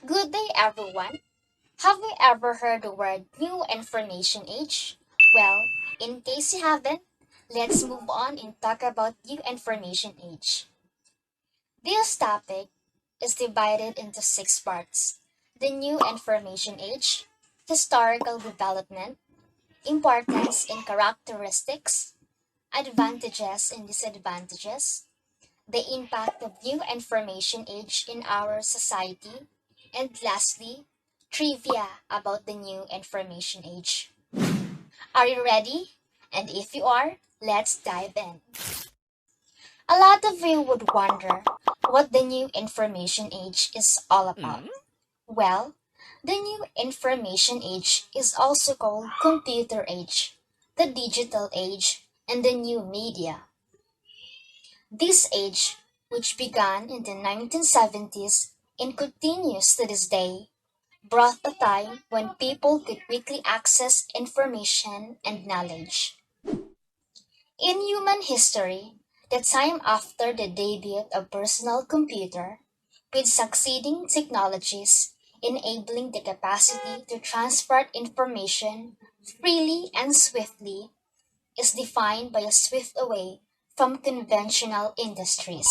Good day, everyone. Have you ever heard the word new information age? Well, in case you haven't, let's move on and talk about new information age. This topic is divided into six parts: the new information age, historical development, importance and characteristics, advantages and disadvantages, the impact of new information age in our society, and lastly, trivia about the new information age. Are you ready? And if you are, let's dive in. A lot of you would wonder what the new information age is all about. Well, the new information age is also called computer age, the digital age, and the new media. This age, which began in the 1970s and continues to this day, brought a time when people could quickly access information and knowledge. In human history, the time after the debut of personal computer, with succeeding technologies enabling the capacity to transport information freely and swiftly, is defined by a swift away from conventional industries.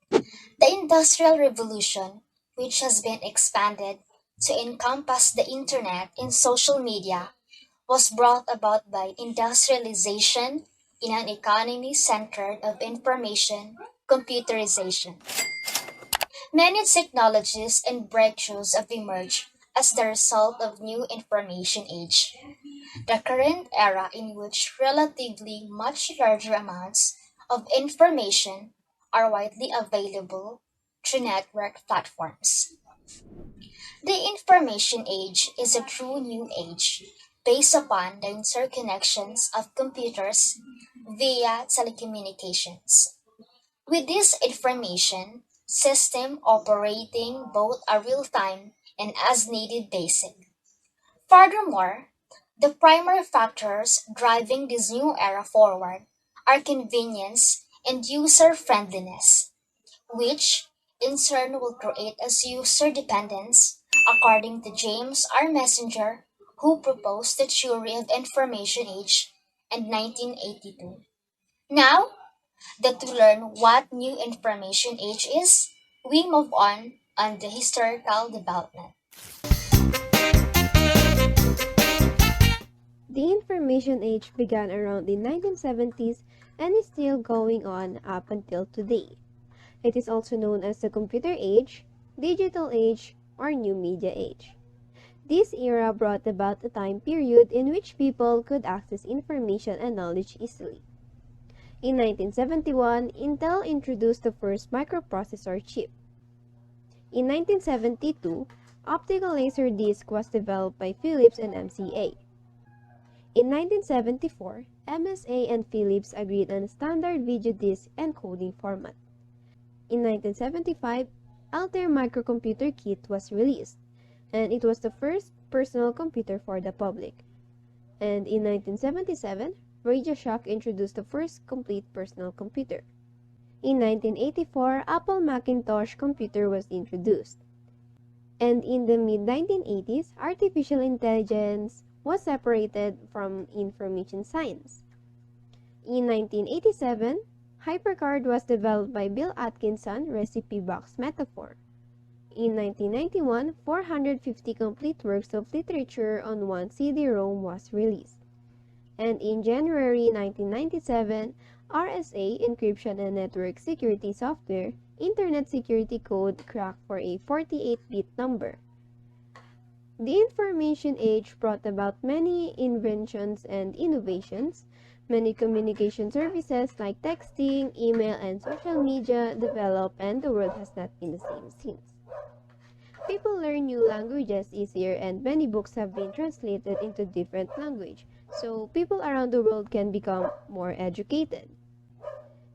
The Industrial Revolution, which has been expanded to encompass the internet and social media, was brought about by industrialization in an economy centered of information computerization. Many technologies and breakthroughs have emerged as the result of new information age. The current era in which relatively much larger amounts of information are widely available through network platforms. The information age is a true new age based upon the interconnections of computers via telecommunications. With this information system operating both a real-time and as-needed basis. Furthermore, the primary factors driving this new era forward are convenience and user-friendliness, which in turn will create a user dependence, according to James R. Messenger, who proposed the theory of information age in 1982. Now, that to learn what new information age is, we move on the historical development. The information age began around the 1970s and is still going on up until today. It is also known as the computer age, digital age, or new media age. This era brought about a time period in which people could access information and knowledge easily. In 1971, Intel introduced the first microprocessor chip. In 1972, optical laser disc was developed by Philips and MCA. In 1974, MSA and Philips agreed on a standard video disc encoding format. In 1975, Altair Microcomputer Kit was released, and it was the first personal computer for the public. And in 1977, RadioShack introduced the first complete personal computer. In 1984, Apple Macintosh computer was introduced. And in the mid-1980s, artificial intelligence was separated from information science. In 1987, HyperCard was developed by Bill Atkinson Recipe Box Metaphor. In 1991, 450 complete works of literature on one CD-ROM was released. And in January 1997, RSA encryption and network security software, Internet Security Code cracked for a 48-bit number. The information age brought about many inventions and innovations. Many communication services like texting, email, and social media developed, and the world has not been the same since. People learn new languages easier, and many books have been translated into different languages, so people around the world can become more educated.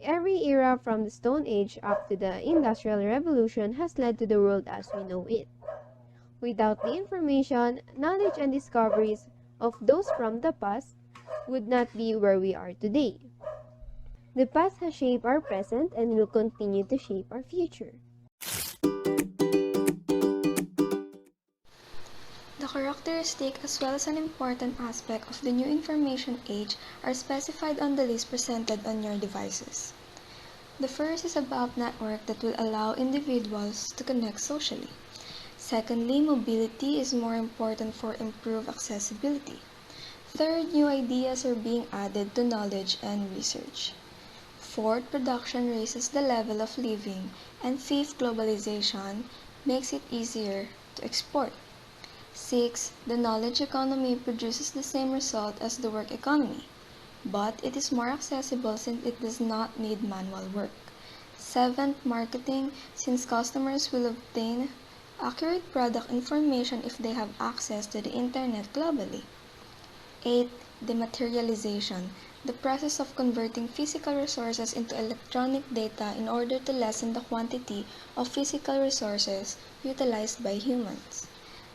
Every era from the Stone Age up to the Industrial Revolution has led to the world as we know it. Without the information, knowledge, and discoveries of those from the past would not be where we are today. The past has shaped our present and will continue to shape our future. The characteristic as well as an important aspect of the new information age are specified on the list presented on your devices. The first is about network that will allow individuals to connect socially. Secondly, mobility is more important for improved accessibility. Third, new ideas are being added to knowledge and research. Fourth, production raises the level of living. And fifth, globalization makes it easier to export. Sixth, the knowledge economy produces the same result as the work economy, but it is more accessible since it does not need manual work. Seventh, marketing, since customers will obtain accurate product information if they have access to the internet globally. Eighth, dematerialization, the process of converting physical resources into electronic data in order to lessen the quantity of physical resources utilized by humans.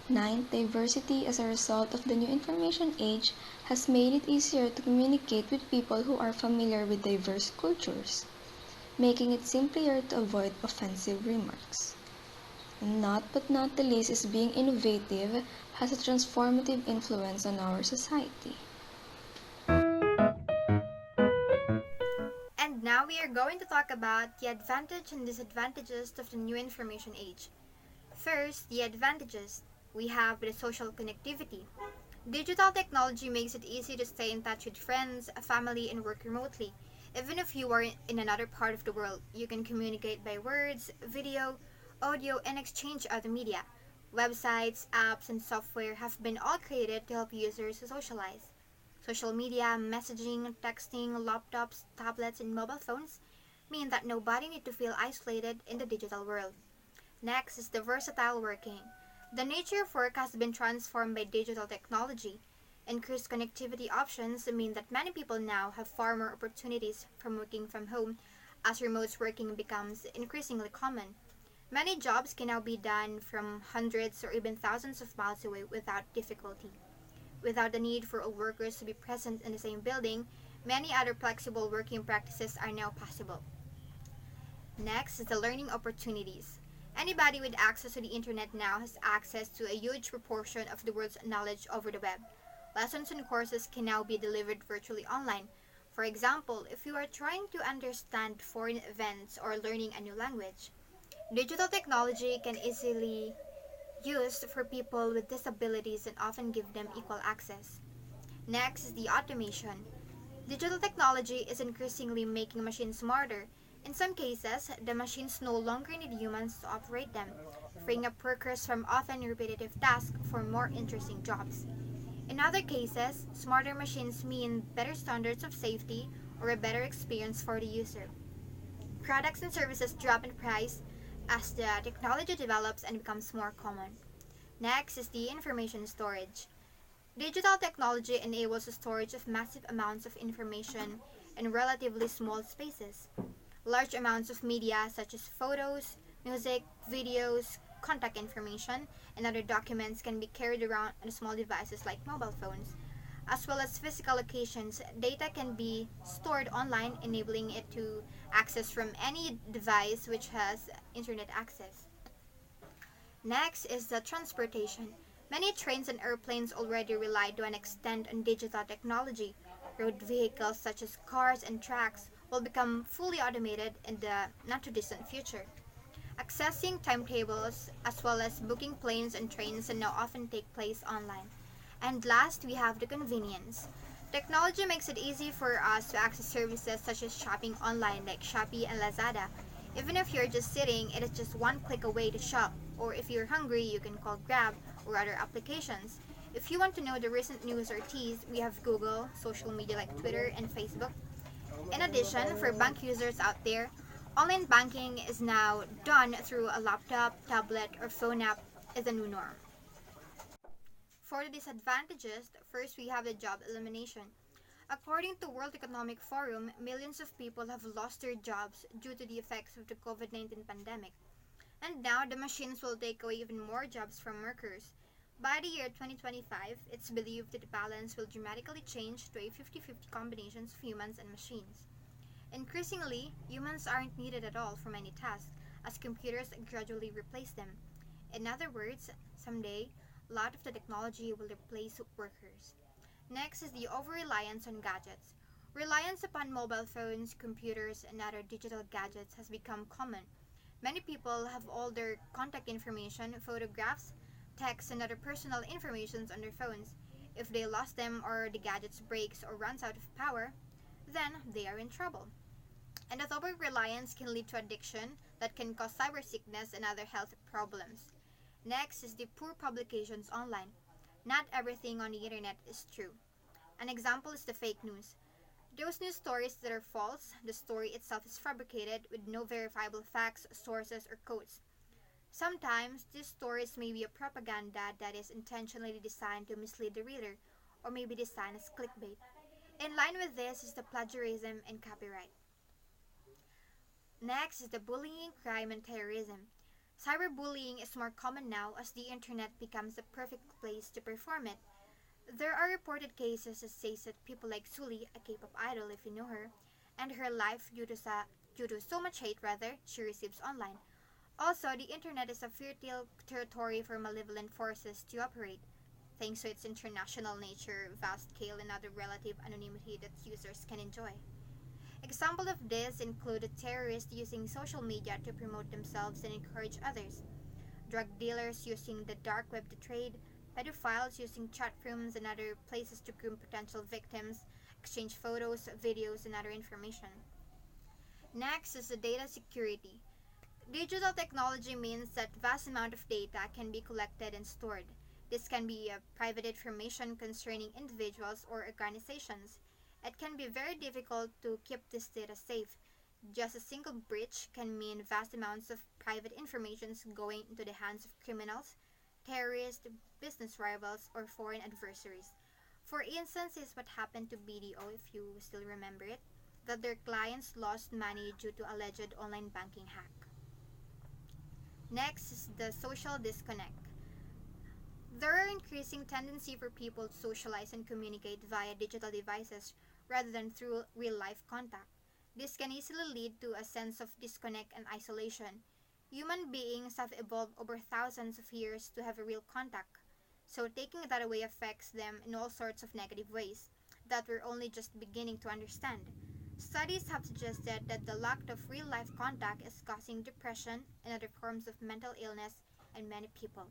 Ninth, diversity as a result of the new information age has made it easier to communicate with people who are familiar with diverse cultures, making it simpler to avoid offensive remarks. And not but not the least is being innovative has a transformative influence on our society. And now we are going to talk about the advantages and disadvantages of the new information age. First, the advantages. We have the social connectivity. Digital technology makes it easy to stay in touch with friends, family, and work remotely. Even if you are in another part of the world, you can communicate by words, video, audio, and exchange other media. Websites, apps, and software have been all created to help users socialize. Social media, messaging, texting, laptops, tablets, and mobile phones mean that nobody needs to feel isolated in the digital world. Next is the versatile working. The nature of work has been transformed by digital technology. Increased connectivity options mean that many people now have far more opportunities from working from home as remote working becomes increasingly common. Many jobs can now be done from hundreds or even thousands of miles away without difficulty. Without the need for all workers to be present in the same building, many other flexible working practices are now possible. Next is the learning opportunities. Anybody with access to the internet now has access to a huge proportion of the world's knowledge over the web. Lessons and courses can now be delivered virtually online. For example, if you are trying to understand foreign events or learning a new language, digital technology can easily used for people with disabilities and often give them equal access. Next is the automation. Digital technology is increasingly making machines smarter. In some cases, the machines no longer need humans to operate them, freeing up workers from often repetitive tasks for more interesting jobs. In other cases, smarter machines mean better standards of safety or a better experience for the user. Products and services drop in price as the technology develops and becomes more common. Next is the information storage. Digital technology enables the storage of massive amounts of information in relatively small spaces. Large amounts of media such as photos, music, videos, contact information, and other documents can be carried around on small devices like mobile phones. As well as physical locations, data can be stored online, enabling it to access from any device which has internet access. Next is the transportation. Many trains and airplanes already rely to an extent on digital technology. Road vehicles such as cars and trucks will become fully automated in the not too distant future. Accessing timetables as well as booking planes and trains now often take place online. And last, we have the convenience. Technology makes it easy for us to access services such as shopping online like Shopee and Lazada. Even if you're just sitting, it is just one click away to shop. Or if you're hungry, you can call Grab or other applications. If you want to know the recent news or teas, we have Google, social media like Twitter and Facebook. In addition, for bank users out there, online banking is now done through a laptop, tablet, or phone app is a new norm. For the disadvantages, first we have the job elimination. According to World Economic Forum, millions of people have lost their jobs due to the effects of the COVID-19 pandemic. And now the machines will take away even more jobs from workers. By the year 2025, it's believed that the balance will dramatically change to a 50-50 combination of humans and machines. Increasingly, humans aren't needed at all for many tasks, as computers gradually replace them. In other words, someday, a lot of the technology will replace workers. Next is the over-reliance on gadgets. Reliance upon mobile phones, computers, and other digital gadgets has become common. Many people have all their contact information, photographs, texts, and other personal information on their phones. If they lost them or the gadget breaks or runs out of power, then they are in trouble. And that over-reliance can lead to addiction that can cause cyber sickness and other health problems. Next is the poor publications online. Not everything on the internet is true. An example is the fake news. Those news stories that are false, the story itself is fabricated with no verifiable facts, sources, or quotes. Sometimes, these stories may be a propaganda that is intentionally designed to mislead the reader, or may be designed as clickbait. In line with this is the plagiarism and copyright. Next is the bullying, crime, and terrorism. Cyberbullying is more common now as the internet becomes the perfect place to perform it. There are reported cases that say that people like Sully, a K-pop idol if you know her, and her life due to so much hate she receives online. Also, the internet is a fertile territory for malevolent forces to operate, thanks to its international nature, vast scale, and other relative anonymity that users can enjoy. Examples of this include terrorists using social media to promote themselves and encourage others, drug dealers using the dark web to trade, pedophiles using chat rooms and other places to groom potential victims, exchange photos, videos, and other information. Next is the data security. Digital technology means that vast amount of data can be collected and stored. This can be private information concerning individuals or organizations. It can be very difficult to keep this data safe. Just a single breach can mean vast amounts of private information going into the hands of criminals, terrorists, business rivals, or foreign adversaries. For instance, is what happened to BDO, if you still remember it, that their clients lost money due to alleged online banking hack. Next is the social disconnect. There are increasing tendency for people to socialize and communicate via digital devices rather than through real-life contact. This can easily lead to a sense of disconnect and isolation. Human beings have evolved over thousands of years to have a real contact, so taking that away affects them in all sorts of negative ways that we're only just beginning to understand. Studies have suggested that the lack of real-life contact is causing depression and other forms of mental illness in many people.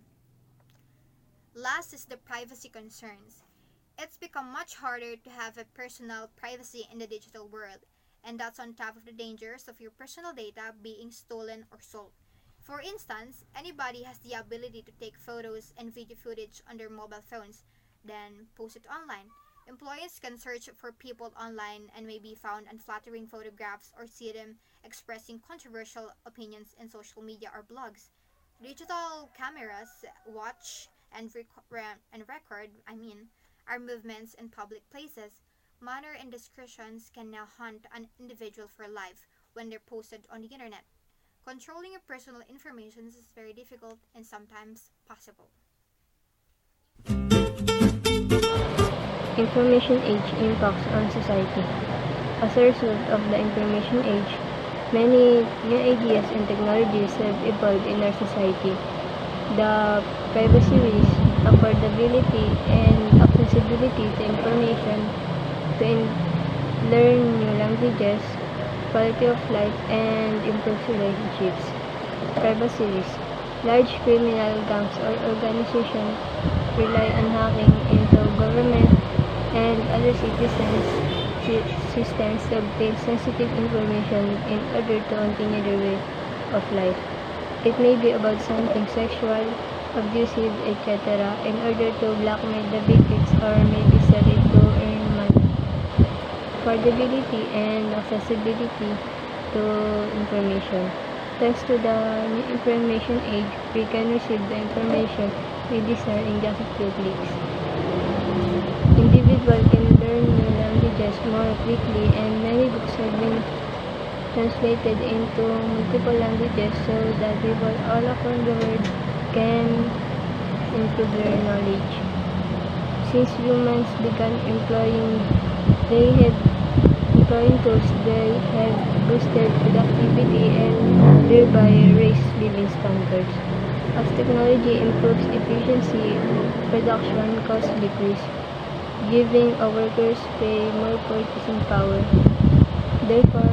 Last is the privacy concerns. It's become much harder to have a personal privacy in the digital world, and that's on top of the dangers of your personal data being stolen or sold. For instance, anybody has the ability to take photos and video footage on their mobile phones, then post it online. Employees can search for people online and may be found unflattering photographs or see them expressing controversial opinions in social media or blogs. Digital cameras watch and record our movements in public places. Minor indiscretions can now hunt an individual for life when they're posted on the internet. Controlling your personal information is very difficult and sometimes possible. Information age impacts on society. As a result of the information age, many new ideas and technologies have evolved in our society. The privacy risk, affordability, and accessibility to information, to learn new languages, quality of life, and improve relationships. Privacy risk. Large criminal gangs or organizations rely on hacking into government and other citizens' systems to obtain sensitive information in order to continue their way of life. It may be about something sexual, abusive, etc. in order to blackmail the victims or maybe sell it to earn money. Affordability and accessibility to information. Thanks to the new information age, we can receive the information we desire in just a few clicks. Individuals can learn new languages more quickly, and many books have been translated into multiple languages so that people all around the world can improve their knowledge. Since humans began employing tools, they have boosted productivity and thereby raised living standards. As technology improves efficiency, production costs decrease, giving our workers more purchasing power. Therefore,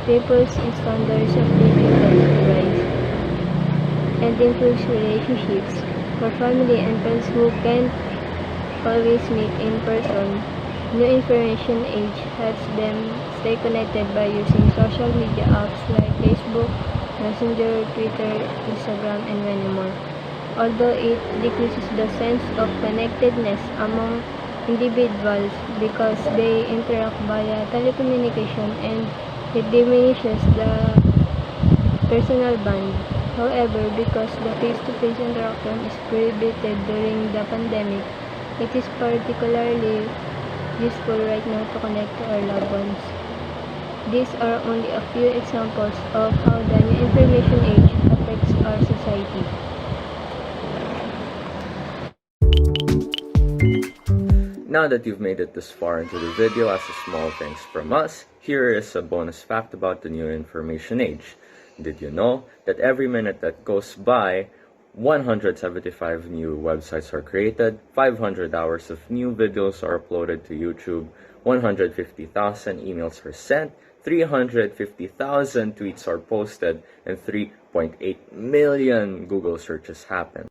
people's standards of living tends to rise and improves relationships. For family and friends who can't always meet in person, new information age helps them stay connected by using social media apps like Facebook, Messenger, Twitter, Instagram, and many more. Although it decreases the sense of connectedness among individuals because they interact via telecommunication and it diminishes the personal bond. However, because the face-to-face interaction is prohibited during the pandemic, it is particularly useful right now to connect to our loved ones. These are only a few examples of how the new information age affects our society. Now that you've made it this far into the video, as a small thanks from us, here is a bonus fact about the new information age. Did you know that every minute that goes by, 175 new websites are created, 500 hours of new videos are uploaded to YouTube, 150,000 emails are sent, 350,000 tweets are posted, and 3.8 million Google searches happen.